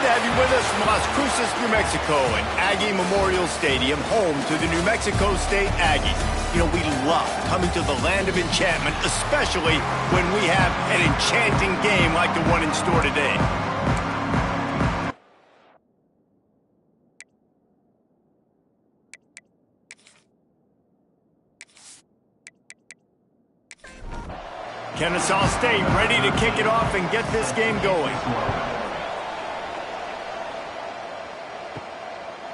to have you with us from Las Cruces, New Mexico, and Aggie Memorial Stadium, home to the New Mexico State Aggies. You know, we love coming to the land of enchantment, especially when we have an enchanting game like the one in store today. Kennesaw State ready to kick it off and get this game going.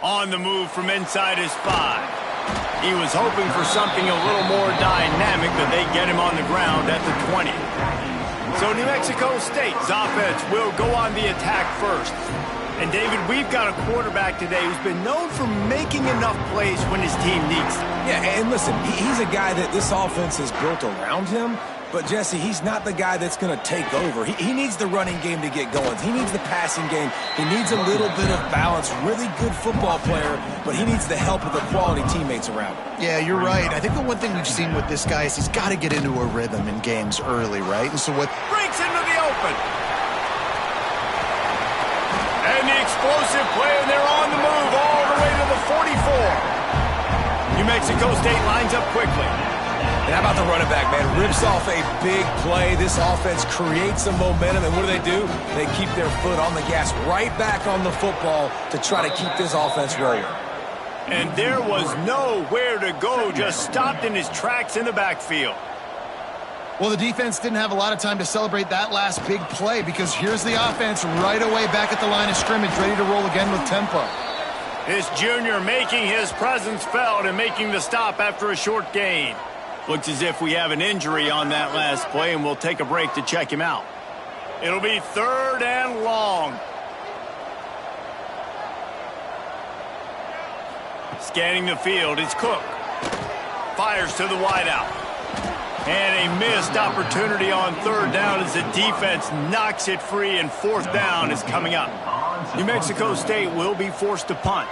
On the move from inside his 5. He was hoping for something a little more dynamic, but they get him on the ground at the 20. So New Mexico State's offense will go on the attack first. And David, we've got a quarterback today who's been known for making enough plays when his team needs them. Yeah, and listen, he's a guy that this offense is built around him. But, Jesse, he's not the guy that's going to take over. He needs the running game to get going. He needs the passing game. He needs a little bit of balance. Really good football player, but he needs the help of the quality teammates around him. Yeah, you're right. I think the one thing we've seen with this guy is he's got to get into a rhythm in games early, right? And so what breaks into the open. And the explosive play, and they're on the move all the way to the 44. New Mexico State lines up quickly. And how about the running back, man? Rips off a big play. This offense creates some momentum, and what do? They keep their foot on the gas, right back on the football to try to keep this offense rolling. And there was nowhere to go, just stopped in his tracks in the backfield. Well, the defense didn't have a lot of time to celebrate that last big play because here's the offense right away back at the line of scrimmage, ready to roll again with tempo. This junior making his presence felt and making the stop after a short gain. Looks as if we have an injury on that last play, and we'll take a break to check him out. It'll be 3rd and long. Scanning the field, it's Cook. Fires to the wideout. And a missed opportunity on 3rd down as the defense knocks it free, and 4th down is coming up. New Mexico State will be forced to punt.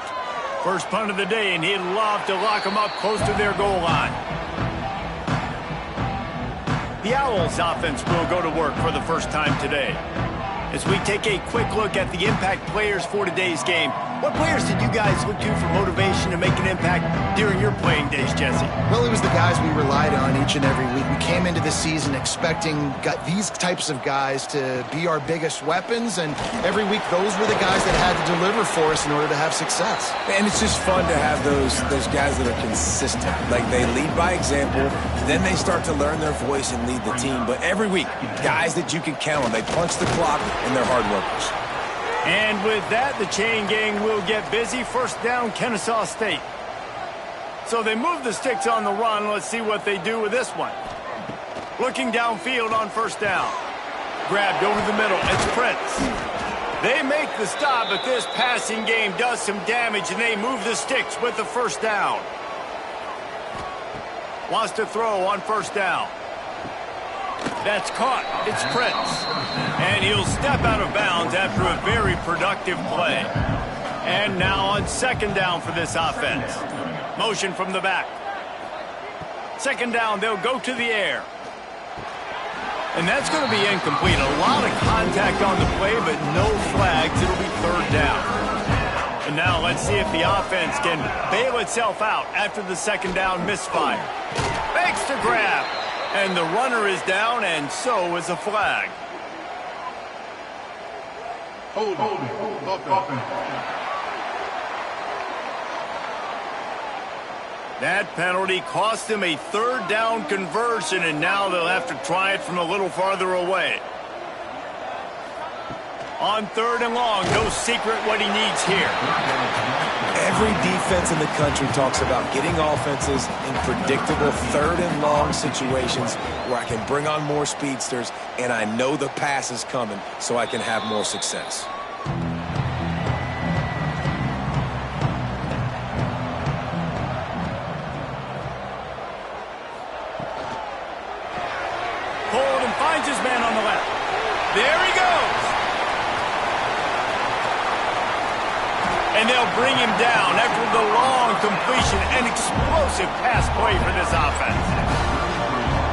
First punt of the day, and he'd love to lock them up close to their goal line. The Owls offense will go to work for the first time today. As we take a quick look at the impact players for today's game, what players did you guys look to for motivation to make an impact during your playing days, Jesse? Well, it was the guys we relied on each and every week. We came into the season expecting these types of guys to be our biggest weapons, and every week those were the guys that had to deliver for us in order to have success. And it's just fun to have those guys that are consistent. Like, they lead by example, then they start to learn their voice and lead the team. But every week, guys that you can count on, they punch the clock, and they're hard workers. And with that, the chain gang will get busy. First down, Kennesaw State. So they move the sticks on the run. Let's see what they do with this one. Looking downfield on 1st down. Grabbed over the middle. It's Prince. They make the stop, but this passing game does some damage, and they move the sticks with the 1st down. Wants to throw on 1st down. That's caught. It's Prince. And he'll step out of bounds after a very productive play. And now on 2nd down for this offense. Motion from the back. 2nd down, they'll go to the air. And that's going to be incomplete. A lot of contact on the play, but no flags. It'll be 3rd down. And now let's see if the offense can bail itself out after the 2nd down misfire. Fakes to grab. And the runner is down, and so is a flag. Hold it. That penalty cost them a 3rd down conversion, and now they'll have to try it from a little farther away. On 3rd and long, no secret what he needs here. Every defense in the country talks about getting offenses in predictable 3rd and long situations where I can bring on more speedsters and I know the pass is coming so I can have more success. Hold and finds his man on the left. There he goes. And they'll bring him down after the long completion and explosive pass play for this offense.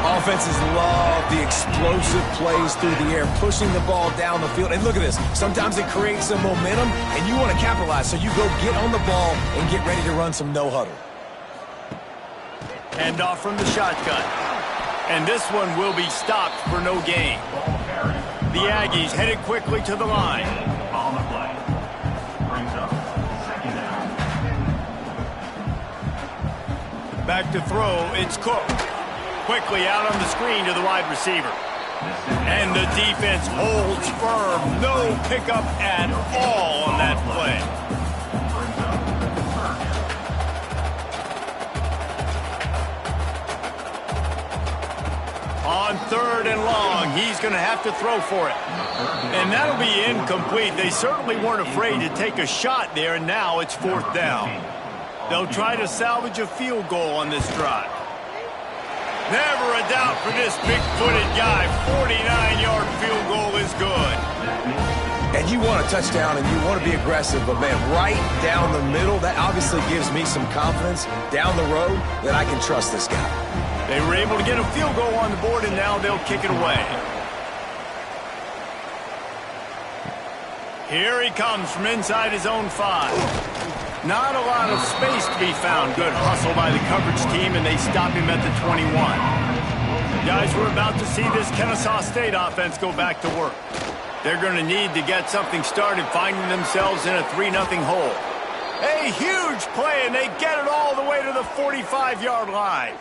Offenses love the explosive plays through the air, pushing the ball down the field. And look at this. Sometimes it creates some momentum, and you want to capitalize. So you go get on the ball and get ready to run some no-huddle. Hand off from the shotgun. And this one will be stopped for no gain. The Aggies headed quickly to the line. On the play. Brings up second down. Back to throw, it's Cook. Quickly out on the screen to the wide receiver. And the defense holds firm. No pickup at all on that play. On 3rd and long, he's going to have to throw for it. And that'll be incomplete. They certainly weren't afraid to take a shot there, and now it's 4th down. They'll try to salvage a field goal on this drive. Never a doubt for this big-footed guy. 49-yard field goal is good. And you want a touchdown and you want to be aggressive, but man, right down the middle, that obviously gives me some confidence down the road that I can trust this guy. They were able to get a field goal on the board, and now they'll kick it away. Here he comes from inside his own 5. Not a lot of space to be found. Good hustle by the coverage team, and they stop him at the 21. Guys, we're about to see this Kennesaw State offense go back to work. They're going to need to get something started, finding themselves in a 3-0 hole. A huge play, and they get it all the way to the 45-yard line.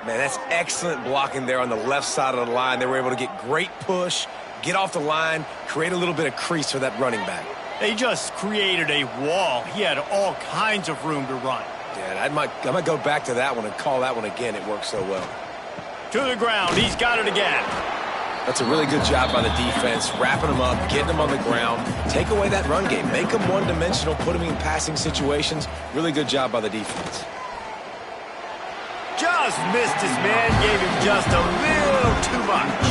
Man, that's excellent blocking there on the left side of the line. They were able to get great push, get off the line, create a little bit of crease for that running back. They just created a wall. He had all kinds of room to run. Yeah, I might go back to that one and call that one again. It worked so well. To the ground. He's got it again. That's a really good job by the defense, wrapping them up, getting them on the ground. Take away that run game. Make them one-dimensional, put them in passing situations. Really good job by the defense. Just missed his man, gave him just a little too much.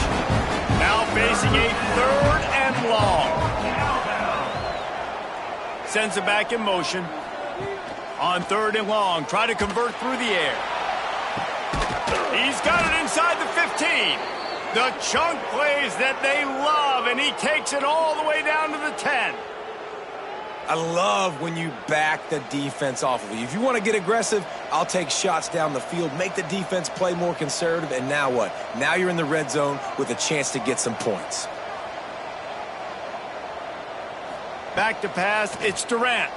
Now facing a 3rd and long. Sends it back in motion. On 3rd and long, try to convert through the air. He's got it inside the 15. The chunk plays that they love, and he takes it all the way down to the 10. I love when you back the defense off of you. If you want to get aggressive, I'll take shots down the field, make the defense play more conservative, and now what? Now you're in the red zone with a chance to get some points. Back to pass, it's Durant.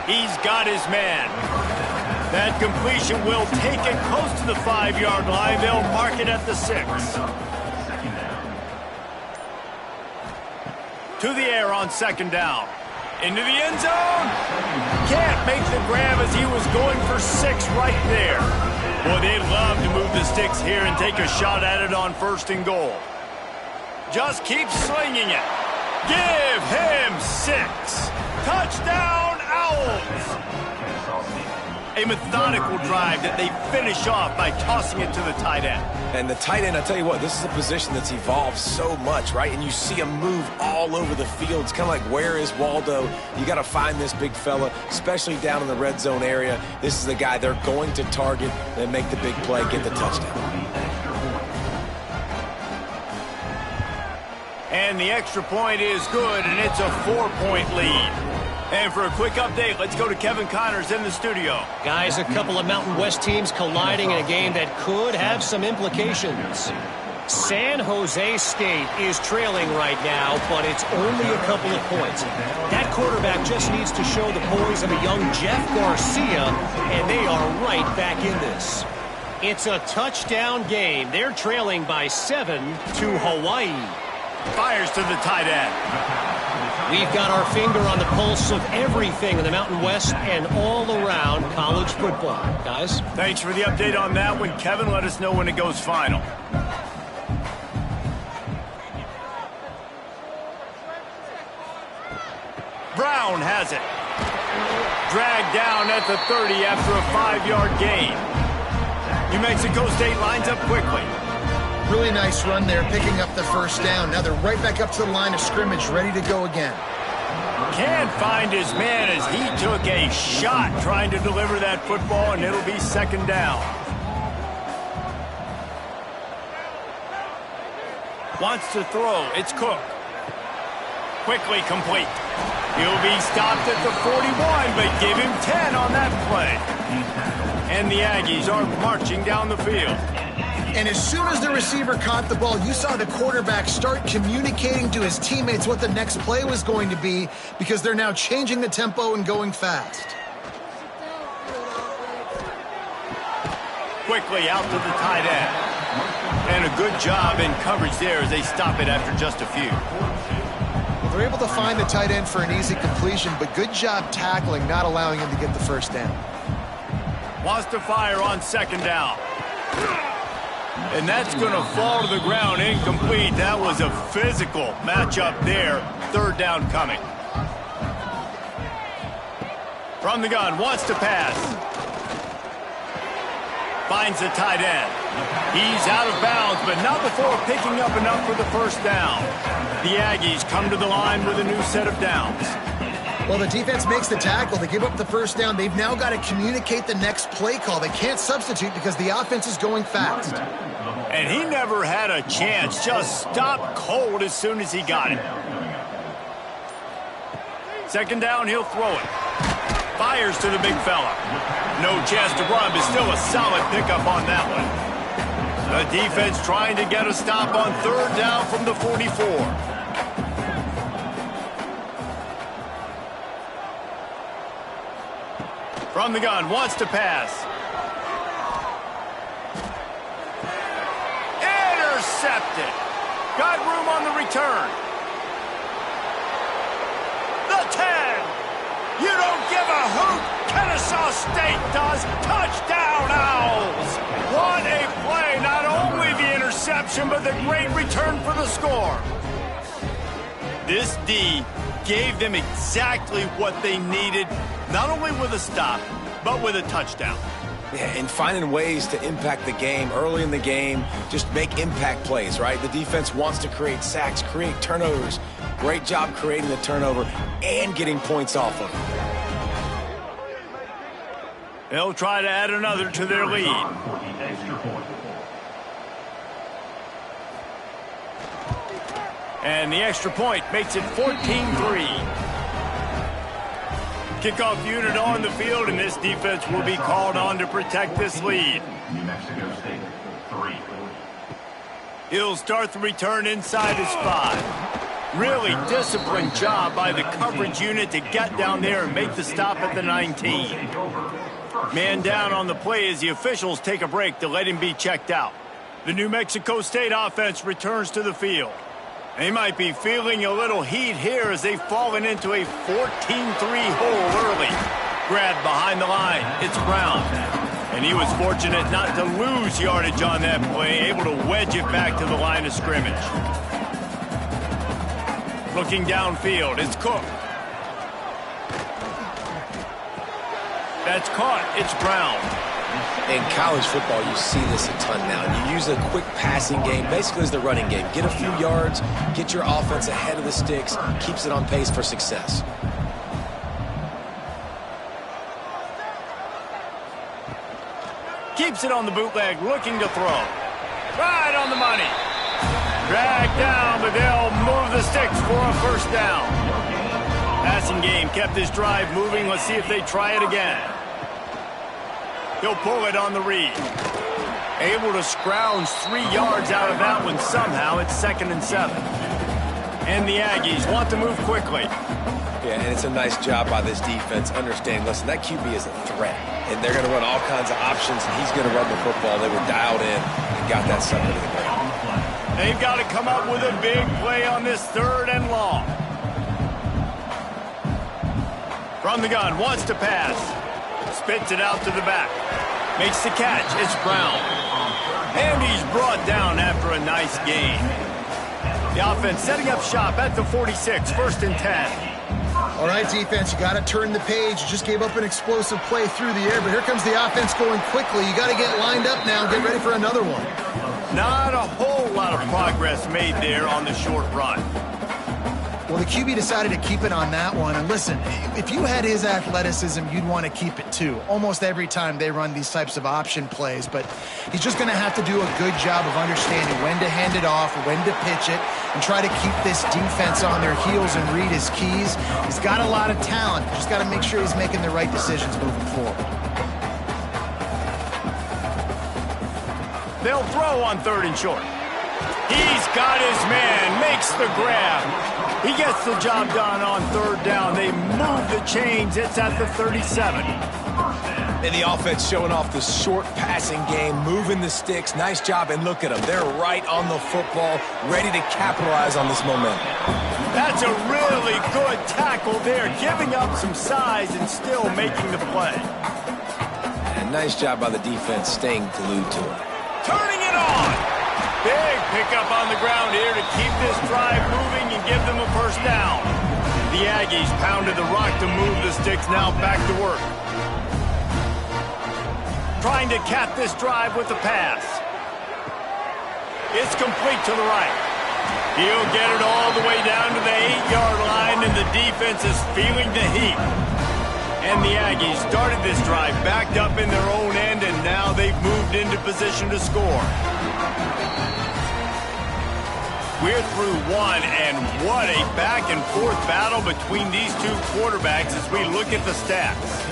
He's got his man. That completion will take it close to the 5-yard line. They'll mark it at the 6. To the air on 2nd down. Into the end zone. Can't make the grab as he was going for 6 right there. Boy, they'd love to move the sticks here and take a shot at it on 1st and goal. Just keep slinging it. Give him 6. Touchdown, Owls. A methodical drive that they finish off by tossing it to the tight end. And the tight end, I tell you what, this is a position that's evolved so much, right? And you see him move all over the field. It's kind of like, where is Waldo? You got to find this big fella, especially down in the red zone area. This is the guy they're going to target and make the big play, get the touchdown. And the extra point is good, and it's a 4-point lead. And for a quick update, let's go to Kevin Connors in the studio. Guys, a couple of Mountain West teams colliding in a game that could have some implications. San Jose State is trailing right now, but it's only a couple of points. That quarterback just needs to show the poise of a young Jeff Garcia, and they are right back in this. It's a touchdown game. They're trailing by 7 to Hawaii. Fires to the tight end. We've got our finger on the pulse of everything in the Mountain West and all around college football. Guys? Thanks for the update on that one, Kevin. Let us know when it goes final. Brown has it. Dragged down at the 30 after a 5-yard gain. New Mexico State lines up quickly. Really nice run there, picking up the 1st down. Now they're right back up to the line of scrimmage, ready to go again. Can't find his man as he took a shot trying to deliver that football, and it'll be 2nd down. Wants to throw. It's Cook. Quickly complete. He'll be stopped at the 41, but give him 10 on that play. And the Aggies are marching down the field. And as soon as the receiver caught the ball, you saw the quarterback start communicating to his teammates what the next play was going to be, because they're now changing the tempo and going fast. Quickly out to the tight end. And a good job in coverage there as they stop it after just a few. Well, they're able to find the tight end for an easy completion, but good job tackling, not allowing him to get the first down. Wants to fire on second down. And that's going to fall to the ground incomplete. That was a physical matchup there. Third down coming. From the gun, wants to pass. Finds the tight end. He's out of bounds, but not before picking up enough for the first down. The Aggies come to the line with a new set of downs. Well, the defense makes the tackle. They give up the first down. They've now got to communicate the next play call. They can't substitute because the offense is going fast. And he never had a chance. Just stopped cold as soon as he got it. Second down, he'll throw it. Fires to the big fella. No chance to run, but still a solid pickup on that one. The defense trying to get a stop on third down from the 44. From the gun, wants to pass. Intercepted. Got room on the return. The 10. You don't give a hoot. Kennesaw State does. Touchdown, Owls. What a play. Not only the interception, but the great return for the score. This D gave them exactly what they needed, not only with a stop, but with a touchdown. Yeah, and finding ways to impact the game early in the game, just make impact plays, right? The defense wants to create sacks, create turnovers. Great job creating the turnover and getting points off of it. They'll try to add another to their lead. And the extra point makes it 14-3. Kickoff unit on the field, and this defense will be called on to protect this lead. New Mexico State, 3. He'll start the return inside his 5. Really disciplined job by the coverage unit to get down there and make the stop at the 19. Man down on the play as the officials take a break to let him be checked out. The New Mexico State offense returns to the field. They might be feeling a little heat here as they've fallen into a 14-3 hole early. Grabbed behind the line, it's Brown. And he was fortunate not to lose yardage on that play, able to wedge it back to the line of scrimmage. Looking downfield, it's Cook. That's caught, it's Brown. In college football, you see this a ton now. You use a quick passing game, basically as the running game. Get a few yards, get your offense ahead of the sticks, keeps it on pace for success. Keeps it on the bootleg, looking to throw. Right on the money. Dragged down, but they'll move the sticks for a first down. Passing game kept this drive moving. Let's see if they try it again. He'll pull it on the read. Able to scrounge 3 yards out of that one somehow. It's 2nd and 7. And the Aggies want to move quickly. Yeah, and it's a nice job by this defense understanding, listen, that QB is a threat. And they're going to run all kinds of options, and he's going to run the football. They were dialed in and got that sucker to the ground. They've got to come up with a big play on this 3rd and long. From the gun, wants to pass. Spits it out to the back. Makes the catch. It's Brown. And he's brought down after a nice gain. The offense setting up shop at the 46, 1st and 10. All right, defense, you got to turn the page. You just gave up an explosive play through the air, but here comes the offense going quickly. You got to get lined up now and get ready for another one. Not a whole lot of progress made there on the short run. Well, the QB decided to keep it on that one. And listen, if you had his athleticism, you'd want to keep it too. Almost every time they run these types of option plays. But he's just going to have to do a good job of understanding when to hand it off, when to pitch it, and try to keep this defense on their heels and read his keys. He's got a lot of talent. Just got to make sure he's making the right decisions moving forward. They'll throw on 3rd and short. He's got his man, makes the grab. He gets the job done on 3rd down. They move the chains. It's at the 37. And the offense showing off the short passing game, moving the sticks. Nice job, and look at them. They're right on the football, ready to capitalize on this momentum. That's a really good tackle there, giving up some size and still making the play. And nice job by the defense staying glued to it. Turning it on. Big pickup on the ground here to keep this drive moving and give them a 1st down. The Aggies pounded the rock to move the sticks, now back to work. Trying to cap this drive with the pass. It's complete to the right. He'll get it all the way down to the 8-yard line, and the defense is feeling the heat. And the Aggies started this drive backed up in their own end, and now they've moved into position to score. We're through one, and what a back-and-forth battle between these two quarterbacks as we look at the stats.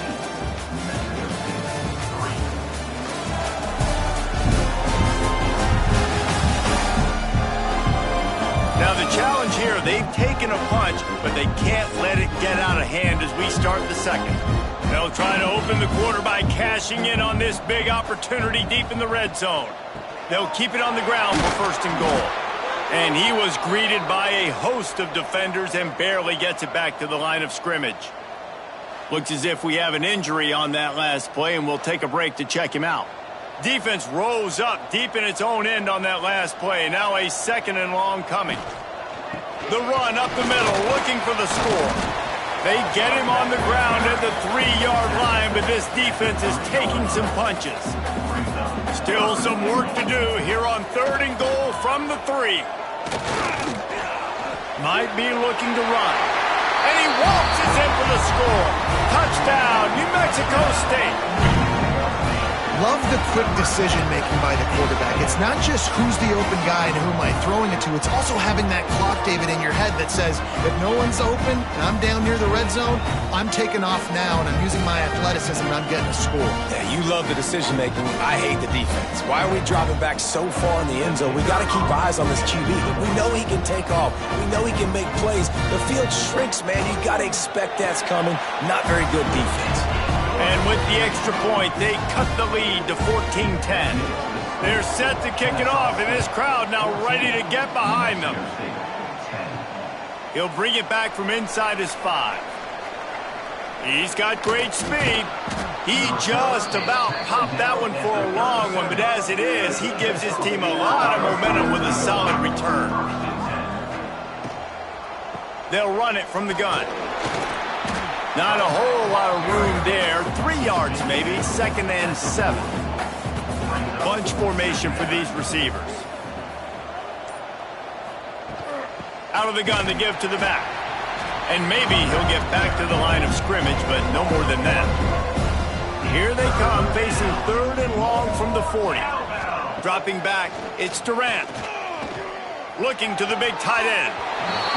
Now the challenge here, they've taken a punch, but they can't let it get out of hand as we start the 2nd. They'll try to open the quarter by cashing in on this big opportunity deep in the red zone. They'll keep it on the ground for 1st and goal. And he was greeted by a host of defenders and barely gets it back to the line of scrimmage. Looks as if we have an injury on that last play, and we'll take a break to check him out. Defense rose up deep in its own end on that last play. Now a 2nd and long coming. The run up the middle, looking for the score. They get him on the ground at the 3-yard line, but this defense is taking some punches. Still some work to do here on 3rd and goal from the 3. Might be looking to run. And he waltzes in for the score. Touchdown, New Mexico State. Love the quick decision-making by the quarterback. It's not just who's the open guy and who am I throwing it to. It's also having that clock, David, in your head that says, if no one's open and I'm down near the red zone, I'm taking off now and I'm using my athleticism and I'm getting a score. Yeah, you love the decision-making. I hate the defense. Why are we dropping back so far in the end zone? We got to keep eyes on this QB. We know he can take off. We know he can make plays. The field shrinks, man. You got to expect that's coming. Not very good defense. And with the extra point, they cut the lead to 14-10. They're set to kick it off, and this crowd now ready to get behind them. He'll bring it back from inside his 5. He's got great speed. He just about popped that one for a long one, but as it is, he gives his team a lot of momentum with a solid return. They'll run it from the gun. Not a whole lot of room there. 3 yards maybe, 2nd and 7. Bunch formation for these receivers. Out of the gun to give to the back. And maybe he'll get back to the line of scrimmage, but no more than that. Here they come, facing 3rd and long from the 40. Dropping back, it's Durant. Looking to the big tight end.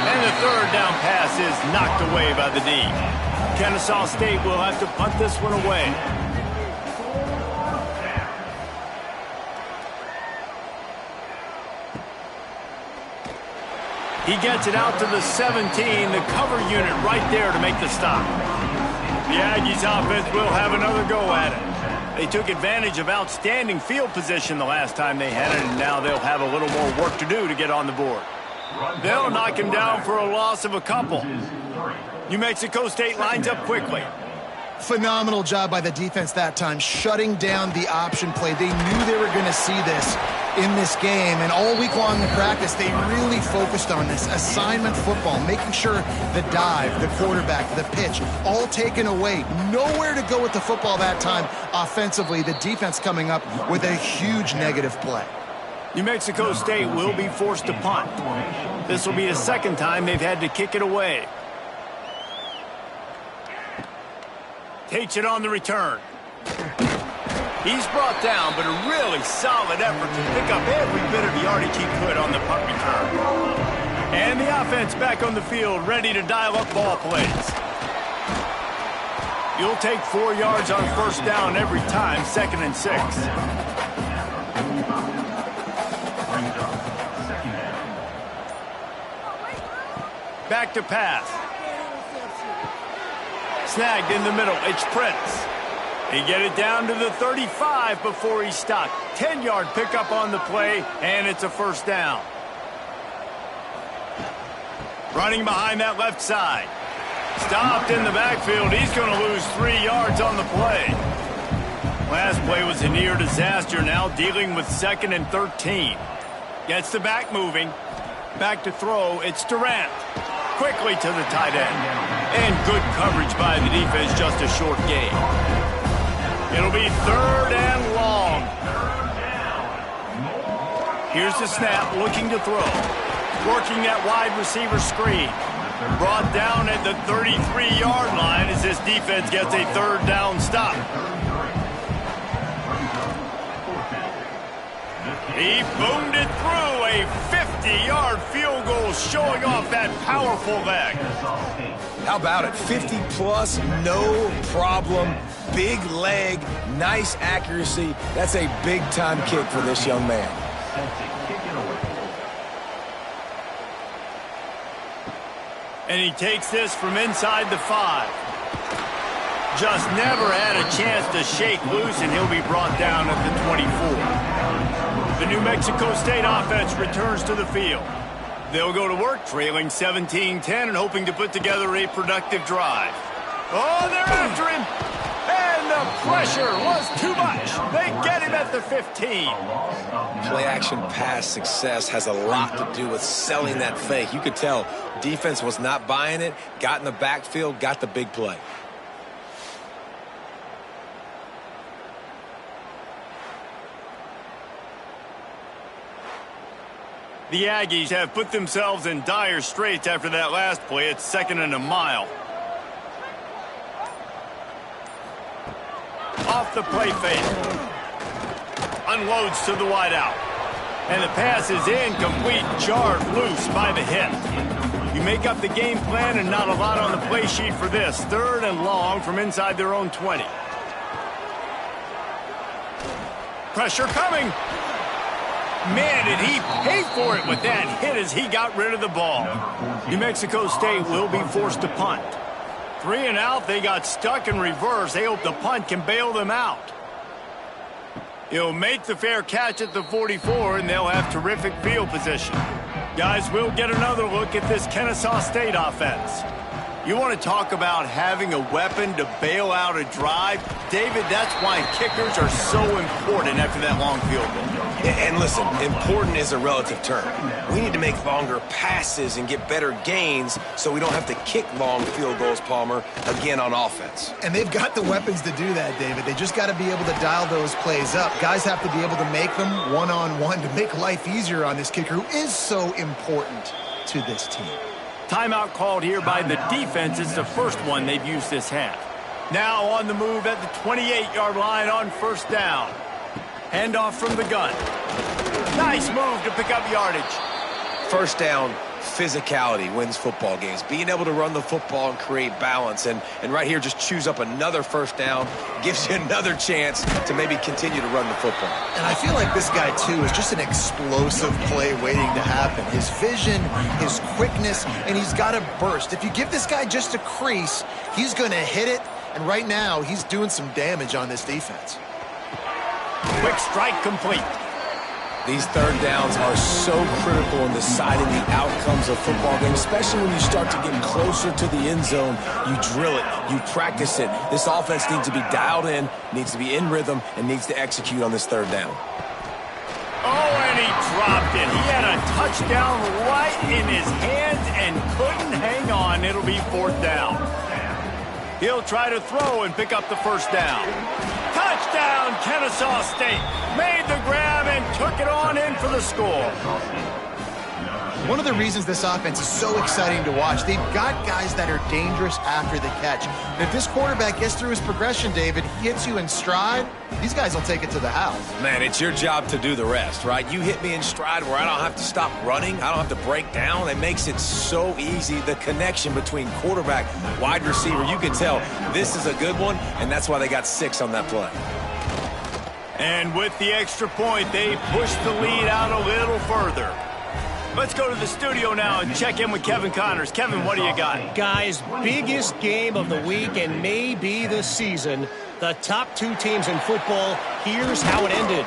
And the 3rd down pass is knocked away by the D. Kennesaw State will have to punt this one away. He gets it out to the 17, the cover unit right there to make the stop. The Aggies offense will have another go at it. They took advantage of outstanding field position the last time they had it, and now they'll have a little more work to do to get on the board. They'll knock him down for a loss of a couple. New Mexico State lines up quickly. Phenomenal job by the defense that time, shutting down the option play. They knew they were going to see this in this game, and all week long in practice, they really focused on this assignment football, making sure the dive, the quarterback, the pitch, all taken away. Nowhere to go with the football that time offensively. The defense coming up with a huge negative play. New Mexico State will be forced to punt. This will be the second time they've had to kick it away. Takes it on the return. He's brought down, but a really solid effort to pick up every bit of yardage he could on the punt return. And the offense back on the field, ready to dial up ball plays. You'll take 4 yards on first down every time, 2nd and 6. Back to pass. Snagged in the middle. It's Prince. He get it down to the 35 before he's stopped. 10-yard pickup on the play, and it's a first down. Running behind that left side. Stopped in the backfield. He's going to lose 3 yards on the play. Last play was a near disaster. Now dealing with 2nd and 13. Gets the back moving. Back to throw. It's Durant. Quickly to the tight end. And good coverage by the defense. Just a short gain. It'll be 3rd and long. Here's the snap, looking to throw. Working that wide receiver screen. Brought down at the 33-yard line as this defense gets a 3rd down stop. He boomed it through, a 50-yard field goal showing off that powerful leg. How about it? 50-plus, no problem. Big leg, nice accuracy. That's a big-time kick for this young man. And he takes this from inside the 5. Just never had a chance to shake loose, and he'll be brought down at the 24. The New Mexico State offense returns to the field. They'll go to work trailing 17-10 and hoping to put together a productive drive. Oh, they're after him! And the pressure was too much. They get him at the 15. Play-action pass success has a lot to do with selling that fake. You could tell defense was not buying it, got in the backfield, got the big play. The Aggies have put themselves in dire straits after that last play. It's 2nd and a mile. Off the play fake. Unloads to the wideout. And the pass is incomplete, jarred loose by the hit. You make up the game plan and not a lot on the play sheet for this. 3rd and long from inside their own 20. Pressure coming. Man, did he pay for it with that hit as he got rid of the ball. New Mexico State will be forced to punt. 3 and out, they got stuck in reverse. They hope the punt can bail them out. He'll make the fair catch at the 44, and they'll have terrific field position. Guys, we'll get another look at this Kennesaw State offense. You want to talk about having a weapon to bail out a drive? David, that's why kickers are so important after that long field goal. And listen, important is a relative term. We need to make longer passes and get better gains so we don't have to kick long field goals, Palmer, again on offense. And they've got the weapons to do that, David. They just got to be able to dial those plays up. Guys have to be able to make them one-on-one to make life easier on this kicker who is so important to this team. Timeout called here by the defense. It's the first one they've used this half. Now on the move at the 28-yard line on first down. Handoff from the gun. Nice move to pick up yardage. First down, physicality wins football games. Being able to run the football and create balance. And right here, just choose up another first down. Gives you another chance to maybe continue to run the football. And I feel like this guy, too, is just an explosive play waiting to happen. His vision, his quickness, and he's got a burst. If you give this guy just a crease, he's going to hit it. And right now, he's doing some damage on this defense. Quick strike complete. These third downs are so critical in deciding the outcomes of football games, especially when you start to get closer to the end zone. You drill it, you practice it. This offense needs to be dialed in, needs to be in rhythm, and needs to execute on this third down. Oh, and he dropped it. He had a touchdown right in his hands and couldn't hang on. It'll be 4th down. He'll try to throw and pick up the first down. Touchdown, Kennesaw State. Made the grab and took it on in for the score. One of the reasons this offense is so exciting to watch, they've got guys that are dangerous after the catch. And if this quarterback gets through his progression, David, he hits you in stride, these guys will take it to the house. Man, it's your job to do the rest, right? You hit me in stride where I don't have to stop running. I don't have to break down. It makes it so easy. The connection between quarterback, wide receiver, you can tell this is a good one, and that's why they got 6 on that play. And with the extra point, they push the lead out a little further. Let's go to the studio now and check in with Kevin Connors. Kevin, what do you got? Guys, biggest game of the week and maybe the season. The top 2 teams in football, here's how it ended.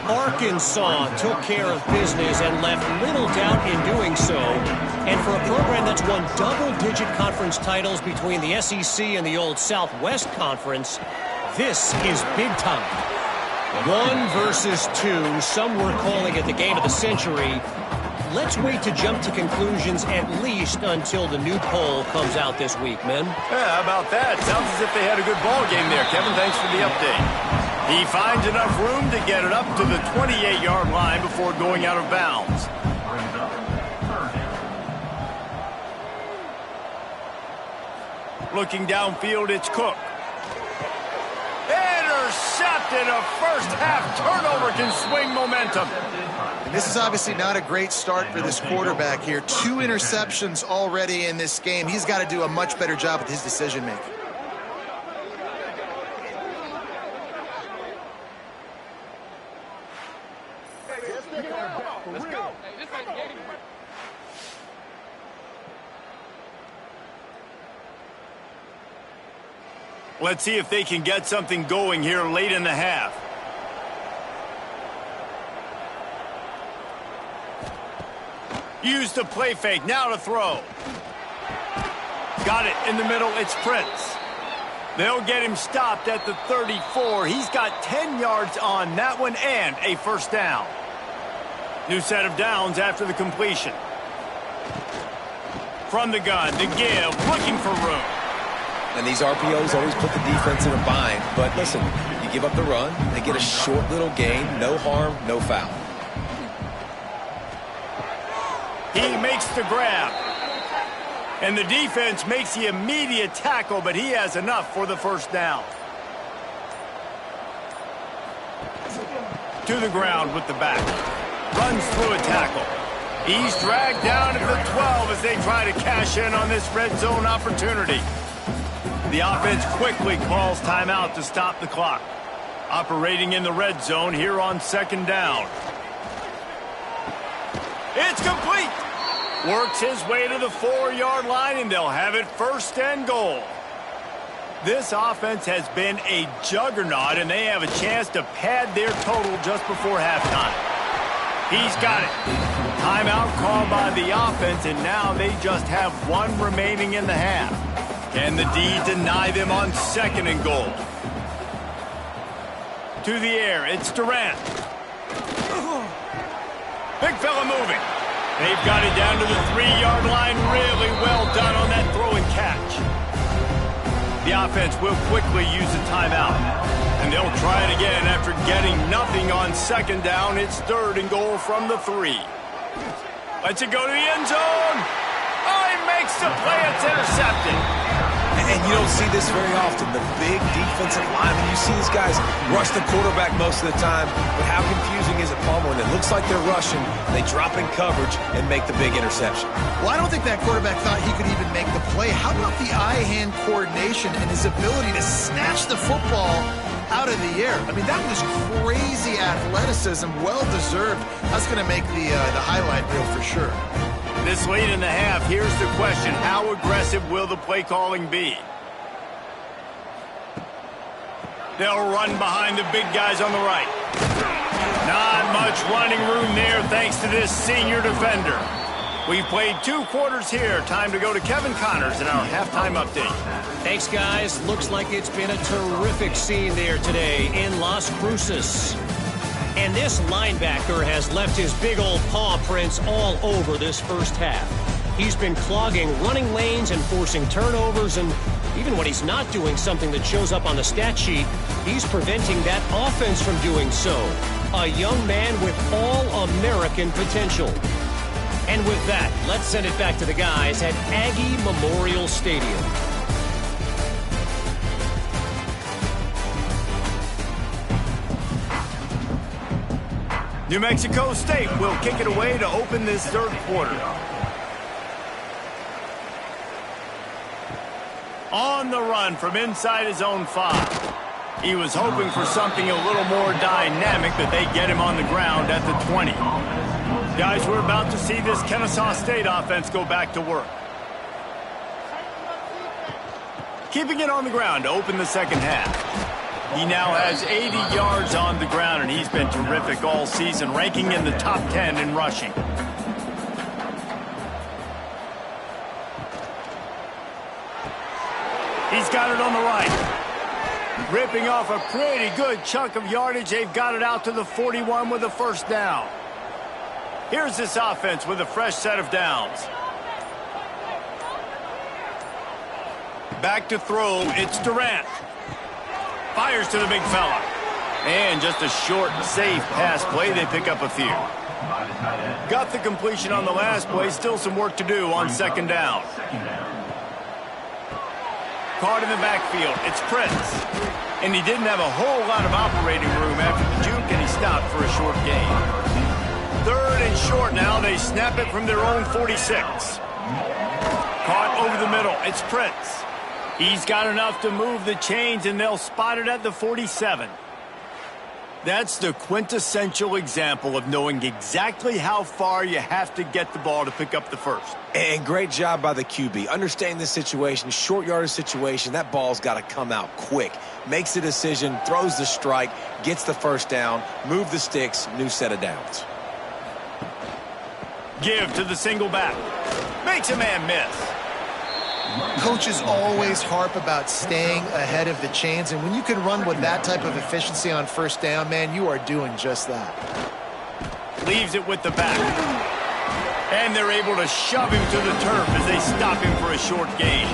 Arkansas took care of business and left little doubt in doing so. And for a program that's won double-digit conference titles between the SEC and the old Southwest Conference, this is big time. 1 versus 2, some were calling it the game of the century. Let's wait to jump to conclusions at least until the new poll comes out this week, men. Yeah, how about that? Sounds as if they had a good ball game there. Kevin, thanks for the update. He finds enough room to get it up to the 28-yard line before going out of bounds. Looking downfield, it's Cook. Intercepted. A first-half turnover can swing momentum. And this is obviously not a great start for this quarterback here. 2 interceptions already in this game. He's got to do a much better job with his decision-making. Let's go. Let's see if they can get something going here late in the half. Use the play fake, now to throw. Got it in the middle, it's Prince. They'll get him stopped at the 34. He's got 10 yards on that one and a first down. New set of downs after the completion. From the gun, the give, looking for room. And these RPOs always put the defense in a bind. But listen, you give up the run, they get a short little gain, no harm, no foul. He makes the grab. And the defense makes the immediate tackle, but he has enough for the first down. To the ground with the back. Runs through a tackle. He's dragged down at the 12 as they try to cash in on this red zone opportunity. The offense quickly calls timeout to stop the clock. Operating in the red zone here on second down. It's complete. Works his way to the 4-yard line, and they'll have it first and goal. This offense has been a juggernaut, and they have a chance to pad their total just before halftime. He's got it. Timeout called by the offense, and now they just have 1 remaining in the half. Can the D deny them on second and goal? To the air, it's Durant. Big fella moving. They've got it down to the 3-yard line. Really well done on that throw and catch. The offense will quickly use a timeout. And they'll try it again after getting nothing on second down. It's third and goal from the 3. Lets it go to the end zone. Oh, he makes the play. It's intercepted. And you don't see this very often. The big defensive linemen, you see these guys rush the quarterback most of the time, but how confusing is it, Palmer, when it looks like they're rushing, they drop in coverage and make the big interception? Well, I don't think that quarterback thought he could even make the play. How about the eye-hand coordination and his ability to snatch the football out of the air? I mean, that was crazy athleticism, well-deserved. That's going to make the highlight reel for sure. This late in the half, here's the question. How aggressive will the play calling be? They'll run behind the big guys on the right. Not much running room there thanks to this senior defender. We've played 2 quarters here. Time to go to Kevin Connors in our halftime update. Thanks, guys. Looks like it's been a terrific scene there today in Las Cruces. And this linebacker has left his big old paw prints all over this first half. He's been clogging running lanes and forcing turnovers, and even when he's not doing something that shows up on the stat sheet, he's preventing that offense from doing so. A young man with all-American potential. And with that, let's send it back to the guys at Aggie Memorial Stadium. New Mexico State will kick it away to open this third quarter. On the run from inside his own 5. He was hoping for something a little more dynamic, but they get him on the ground at the 20. Guys, we're about to see this Kennesaw State offense go back to work. Keeping it on the ground to open the second half. He now has 80 yards on the ground, and he's been terrific all season, ranking in the top 10 in rushing. He's got it on the right. Ripping off a pretty good chunk of yardage. They've got it out to the 41 with a first down. Here's this offense with a fresh set of downs. Back to throw. It's Durant. Fires to the big fella. And just a short, safe pass play. They pick up a few. Got the completion on the last play. Still some work to do on second down. Caught in the backfield. It's Prince. And he didn't have a whole lot of operating room after the juke, and he stopped for a short gain. Third and short now. They snap it from their own 46. Caught over the middle. It's Prince. He's got enough to move the chains, and they'll spot it at the 47. That's the quintessential example of knowing exactly how far you have to get the ball to pick up the first. And great job by the QB. Understanding this situation, short yardage situation, that ball's got to come out quick. Makes the decision, throws the strike, gets the first down, move the sticks, new set of downs. Give to the single back. Makes a man miss. Coaches always harp about staying ahead of the chains, and when you can run with that type of efficiency on first down, man, you are doing just that. Leaves it with the back. And they're able to shove him to the turf as they stop him for a short gain.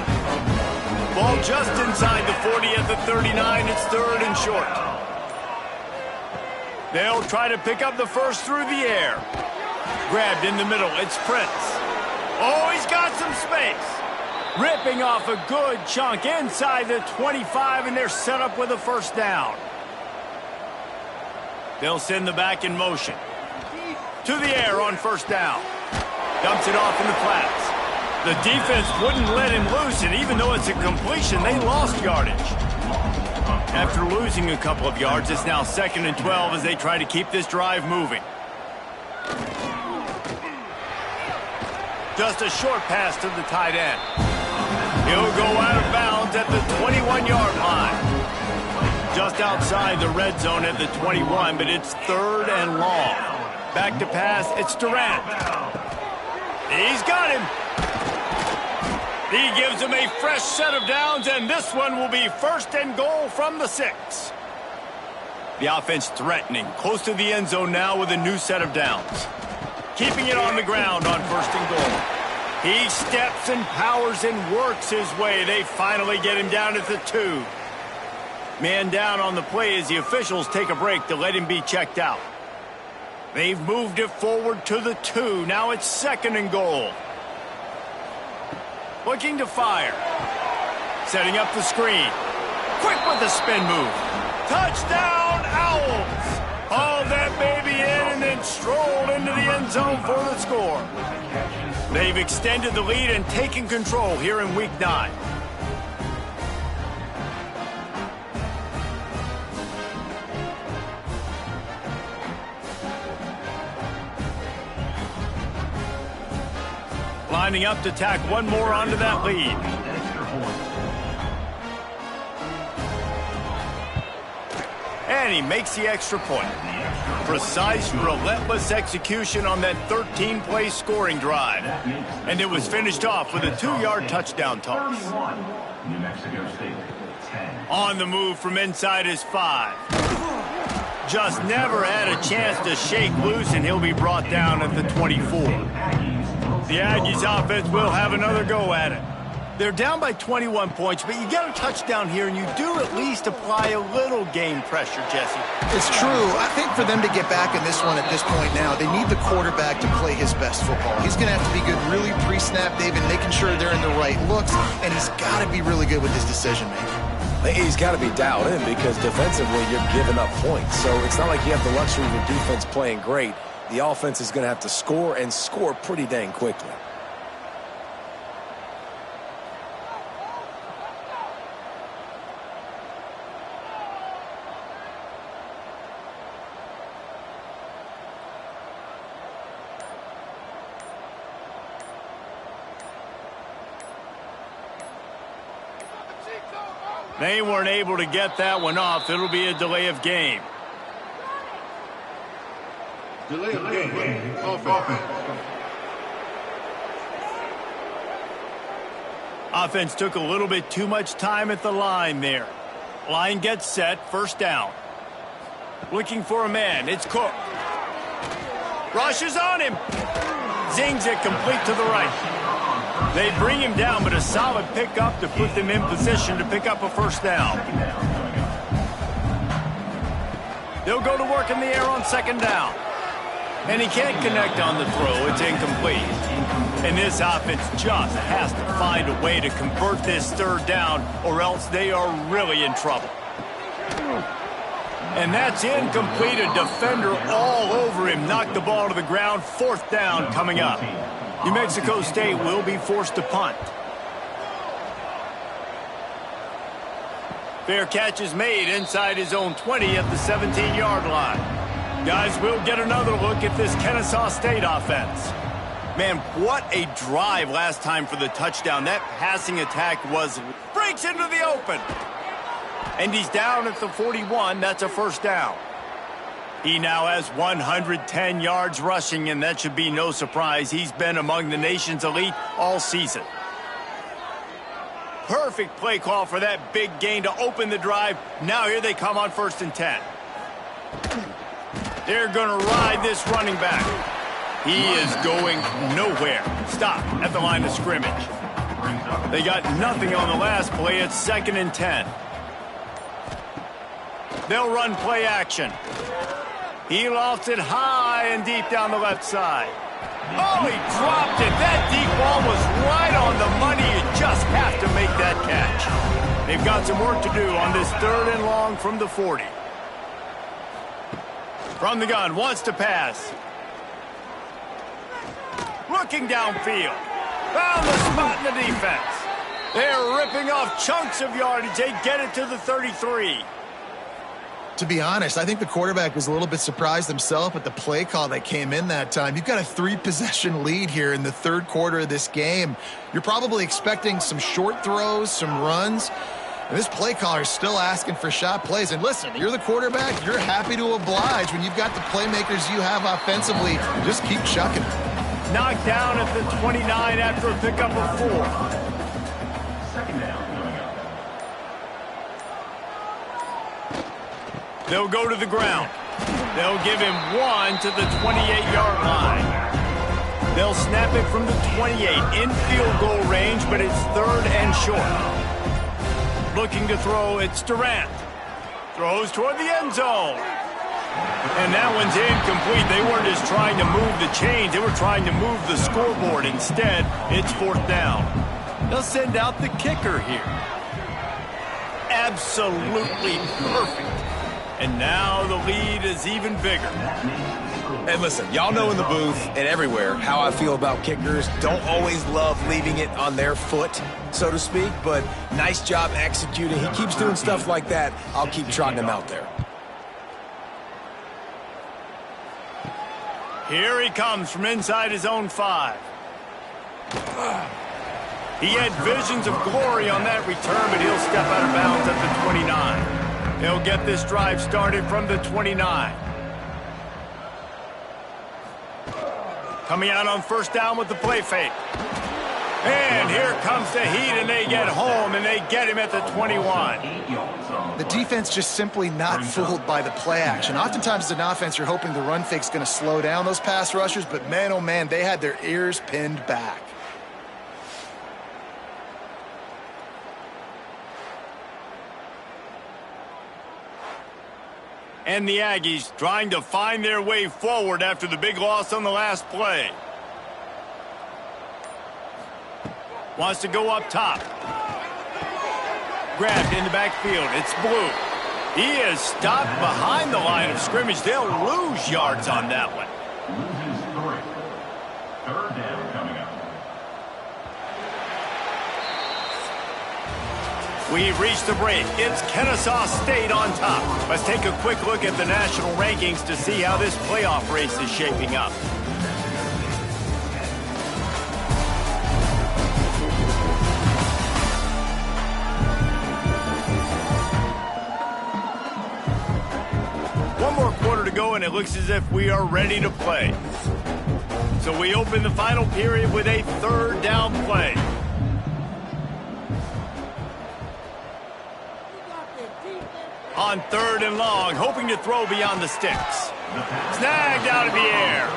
Ball just inside the 40 at the 39. It's third and short. They'll try to pick up the first through the air. Grabbed in the middle. It's Prince. Oh, he's got some space. Ripping off a good chunk inside the 25, and they're set up with a first down. They'll send the back in motion. To the air on first down. Dumps it off in the flats. The defense wouldn't let him loose, and even though it's a completion, they lost yardage. After losing a couple of yards, it's now 2nd and 12 as they try to keep this drive moving. Just a short pass to the tight end. He'll go out of bounds at the 21-yard line. Just outside the red zone at the 21, but it's third and long. Back to pass, it's Durant. He's got him. He gives him a fresh set of downs, and this one will be first and goal from the 6. The offense threatening, close to the end zone now with a new set of downs. Keeping it on the ground on first and goal. He steps and powers and works his way. They finally get him down at the 2. Man down on the play as the officials take a break to let him be checked out. They've moved it forward to the 2. Now it's 2nd and goal. Looking to fire. Setting up the screen. Quick with the spin move. Touchdown, Owls! Hauled that baby in and then strolled into the end zone for the score. They've extended the lead and taken control here in Week 9. Lining up to tack one more onto that lead. And he makes the extra point. Precise, relentless execution on that 13-play scoring drive. And it was finished off with a 2-yard touchdown toss. New Mexico State, 10. On the move from inside his 5. Just never had a chance to shake loose, and he'll be brought down at the 24. The Aggies offense will have another go at it. They're down by 21 points, but you get a touchdown here, and you do at least apply a little game pressure, Jesse. It's true. I think for them to get back in this one at this point now, they need the quarterback to play his best football. He's going to have to be good really pre-snap, David, making sure they're in the right looks, and he's got to be really good with his decision-making. He's got to be dialed in because defensively you're giving up points. So it's not like you have the luxury of your defense playing great. The offense is going to have to score and score pretty dang quickly. They weren't able to get that one off. It'll be a delay of game. Delay of game. Offense. Offense took a little bit too much time at the line there. Line gets set, first down. Looking for a man, it's Cook. Rushes on him. Zings it complete to the right. They bring him down, but a solid pickup to put them in position to pick up a first down. They'll go to work in the air on second down. And he can't connect on the throw. It's incomplete. And this offense just has to find a way to convert this third down, or else they are really in trouble. And that's incomplete. A defender all over him. Knocked the ball to the ground. Fourth down coming up. New Mexico State will be forced to punt. Fair catch is made inside his own 20 at the 17-yard line. Guys, we'll get another look at this Kennesaw State offense. Man, what a drive last time for the touchdown. That passing attack breaks into the open. And he's down at the 41. That's a first down. He now has 110 yards rushing, and that should be no surprise. He's been among the nation's elite all season. Perfect play call for that big gain to open the drive. Now here they come on 1st and 10. They're going to ride this running back. He is going nowhere. Stop at the line of scrimmage. They got nothing on the last play. It's 2nd and 10. They'll run play action. He lofts it high and deep down the left side. Oh, he dropped it. That deep ball was right on the money. You just have to make that catch. They've got some work to do on this 3rd and long from the 40. From the gun, wants to pass. Looking downfield. Found the spot in the defense. They're ripping off chunks of yardage. They get it to the 33. To be honest, I think the quarterback was a little bit surprised himself at the play call that came in that time. You've got a 3-possession lead here in the 3rd quarter of this game. You're probably expecting some short throws, some runs. And this play caller is still asking for shot plays. And listen, you're the quarterback. You're happy to oblige when you've got the playmakers you have offensively. Just keep chucking it. Knocked down at the 29 after a pickup of 4. Second down coming up. They'll go to the ground. They'll give him 1 to the 28-yard line. They'll snap it from the 28 in field goal range, but it's 3rd and short. Looking to throw, it's Durant. Throws toward the end zone. And that one's incomplete. They weren't just trying to move the chains. They were trying to move the scoreboard. Instead, it's 4th down. They'll send out the kicker here. Absolutely perfect. And now the lead is even bigger. And listen, y'all know in the booth and everywhere how I feel about kickers. Don't always love leaving it on their foot, so to speak, but nice job executing. He keeps doing stuff like that. I'll keep trotting him out there. Here he comes from inside his own 5. He had visions of glory on that return, but he'll step out of bounds at the 29. He'll get this drive started from the 29. Coming out on 1st down with the play fake. And here comes the heat, and they get home, and they get him at the 21. The defense just simply not fooled by the play action. Oftentimes as an offense, you're hoping the run fake's going to slow down those pass rushers, but man, oh man, they had their ears pinned back. And the Aggies trying to find their way forward after the big loss on the last play. Wants to go up top. Grabbed in the backfield. It's Blue. He is stopped behind the line of scrimmage. They'll lose yards on that one. Loses 3. Third down coming up. We've reached the break. It's Kennesaw State on top. Let's take a quick look at the national rankings to see how this playoff race is shaping up. One more quarter to go, and it looks as if we are ready to play. So we open the final period with a third down play. On 3rd and long, hoping to throw beyond the sticks. Snagged out of the air.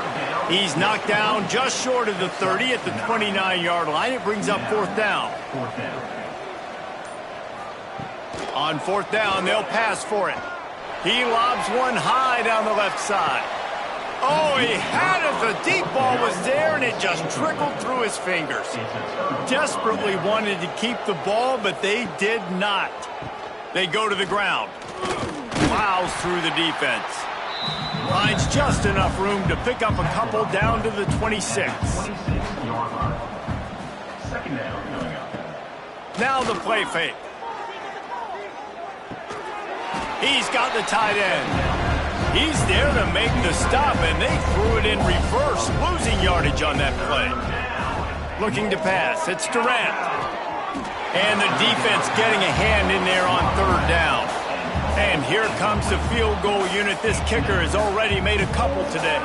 He's knocked down just short of the 30 at the 29-yard line. It brings up 4th down. On 4th down, they'll pass for it. He lobs one high down the left side. Oh, he had it. The deep ball was there, and it just trickled through his fingers. Desperately wanted to keep the ball, but they did not. They go to the ground. Plows through the defense. Finds just enough room to pick up a couple down to the 26. 26-yard line. Second down coming up. Now the play fake. He's got the tight end. He's there to make the stop, and they threw it in reverse, losing yardage on that play. Looking to pass. It's Durant. And the defense getting a hand in there on 3rd down. And here comes the field goal unit. This kicker has already made a couple today.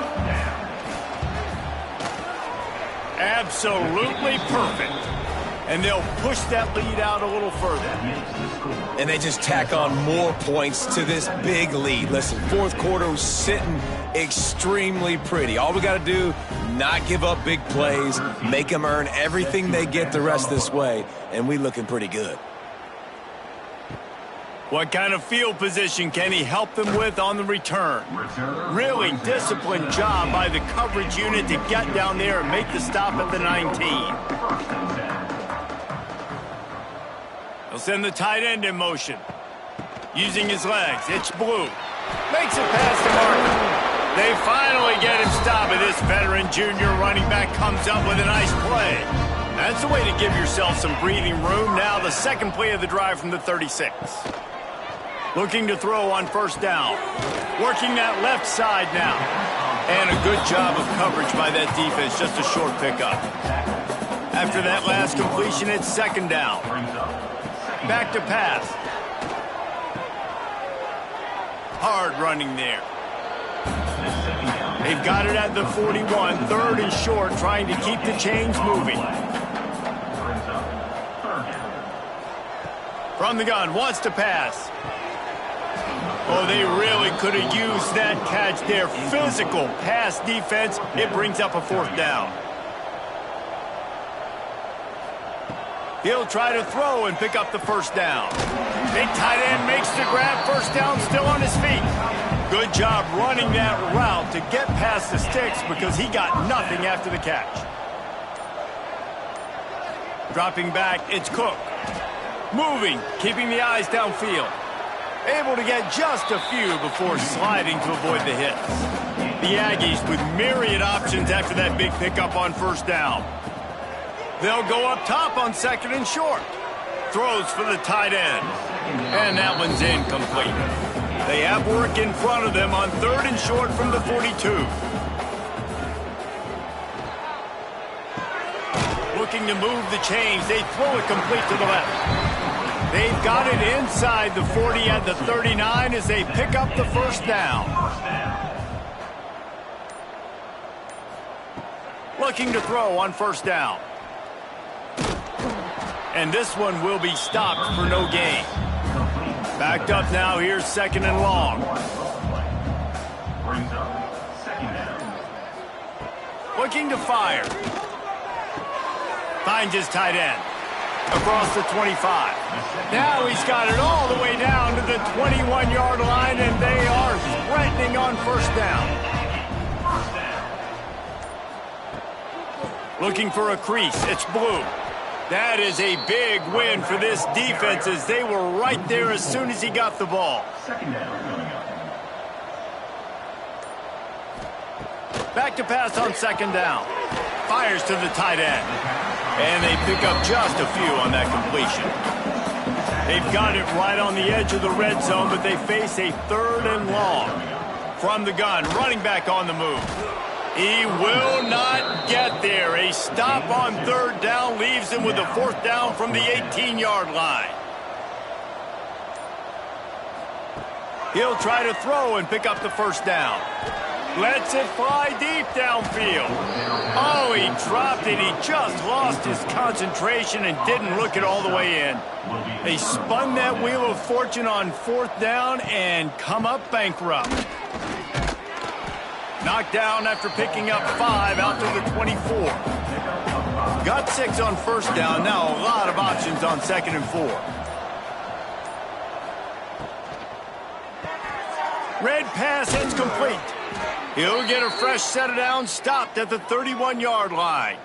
Absolutely perfect. And they'll push that lead out a little further. And they just tack on more points to this big lead. Listen, 4th quarter was sitting extremely pretty. All we got to do, not give up big plays, make them earn everything they get the rest this way, and we looking pretty good. What kind of field position can he help them with on the return? Really disciplined job by the coverage unit to get down there and make the stop at the 19. He'll send the tight end in motion. Using his legs, it's Blue. Makes it past the marker. They finally get him stopped, and this veteran junior running back comes up with a nice play. That's the way to give yourself some breathing room. Now the second play of the drive from the 36. Looking to throw on 1st down. Working that left side now. And a good job of coverage by that defense. Just a short pickup. After that last completion, it's 2nd down. Back to pass. Hard running there. They've got it at the 41. 3rd and short, trying to keep the chains moving. From the gun, wants to pass. Oh, they really could have used that catch there. Physical pass defense. It brings up a 4th down. He'll try to throw and pick up the 1st down. Big tight end makes the grab. 1st down, still on his feet. Good job running that route to get past the sticks because he got nothing after the catch. Dropping back, it's Cook. Moving, keeping the eyes downfield. Able to get just a few before sliding to avoid the hits. The Aggies with myriad options after that big pickup on 1st down. They'll go up top on 2nd and short. Throws for the tight end. And that one's incomplete. They have work in front of them on 3rd and short from the 42. Looking to move the chains. They throw it complete to the left. They've got it inside the 40 at the 39 as they pick up the 1st down. Looking to throw on 1st down. And this one will be stopped for no gain. Backed up now, here's 2nd and long. Brings up 2nd down. Looking to fire. Finds his tight end. Across the 25. Now he's got it all the way down to the 21-yard line, and they are running on first down. Looking for a crease. It's blue. That is a big win for this defense as they were right there as soon as he got the ball. Back to pass on second down. Fires to the tight end. And they pick up just a few on that completion. They've got it right on the edge of the red zone, but they face a 3rd and long. From the gun, running back on the move. He will not get there. A stop on 3rd down leaves him with a 4th down from the 18-yard line. He'll try to throw and pick up the 1st down. Lets it fly deep downfield. Oh, he dropped it. He just lost his concentration and didn't look it all the way in. They spun that wheel of fortune on 4th down and come up bankrupt. Knocked down after picking up 5 out to the 24. Got 6 on 1st down. Now a lot of options on 2nd and 4. Red pass hits complete. He'll get a fresh set of downs stopped at the 31-yard line.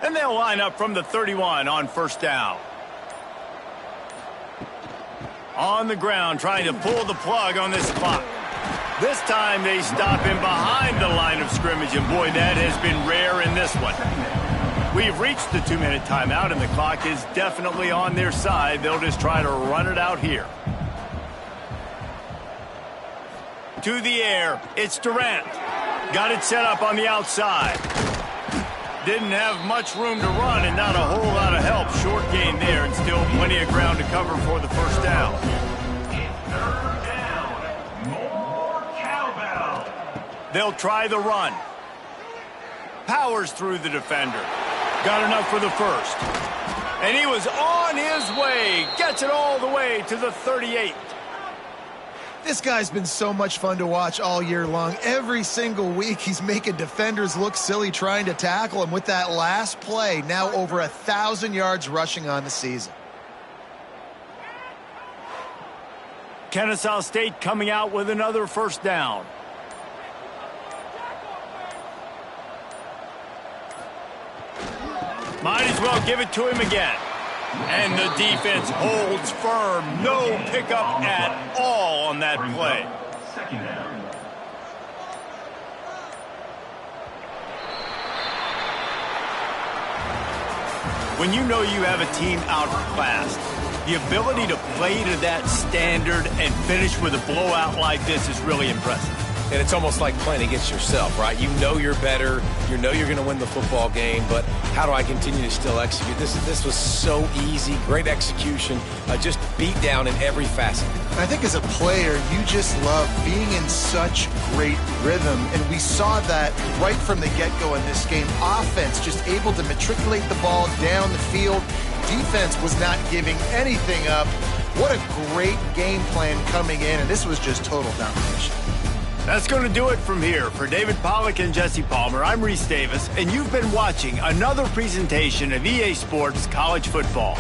And they'll line up from the 31 on 1st down. On the ground trying to pull the plug on this clock. This time they stop him behind the line of scrimmage, and boy, that has been rare in this one. We've reached the 2-minute timeout, and the clock is definitely on their side. They'll just try to run it out here. To the air, it's Durant. Got it set up on the outside. Didn't have much room to run and not a whole lot of help. Short gain there and still plenty of ground to cover for the 1st down. They'll try the run. Powers through the defender. Got enough for the 1st. And he was on his way. Gets it all the way to the 38. This guy's been so much fun to watch all year long. Every single week, he's making defenders look silly trying to tackle him. With that last play, now over 1,000 yards rushing on the season. Kennesaw State coming out with another 1st down. Might as well give it to him again. And the defense holds firm. No pickup at all on that play. When you know you have a team outclassed, the ability to play to that standard and finish with a blowout like this is really impressive. And it's almost like playing against yourself, right? You know you're better. You know you're going to win the football game, but how do I continue to still execute? This was so easy, great execution, just beat down in every facet. I think as a player, you just love being in such great rhythm, and we saw that right from the get-go in this game. Offense just able to matriculate the ball down the field. Defense was not giving anything up. What a great game plan coming in, and this was just total domination. That's going to do it from here. For David Pollack and Jesse Palmer, I'm Reese Davis, and you've been watching another presentation of EA Sports College Football.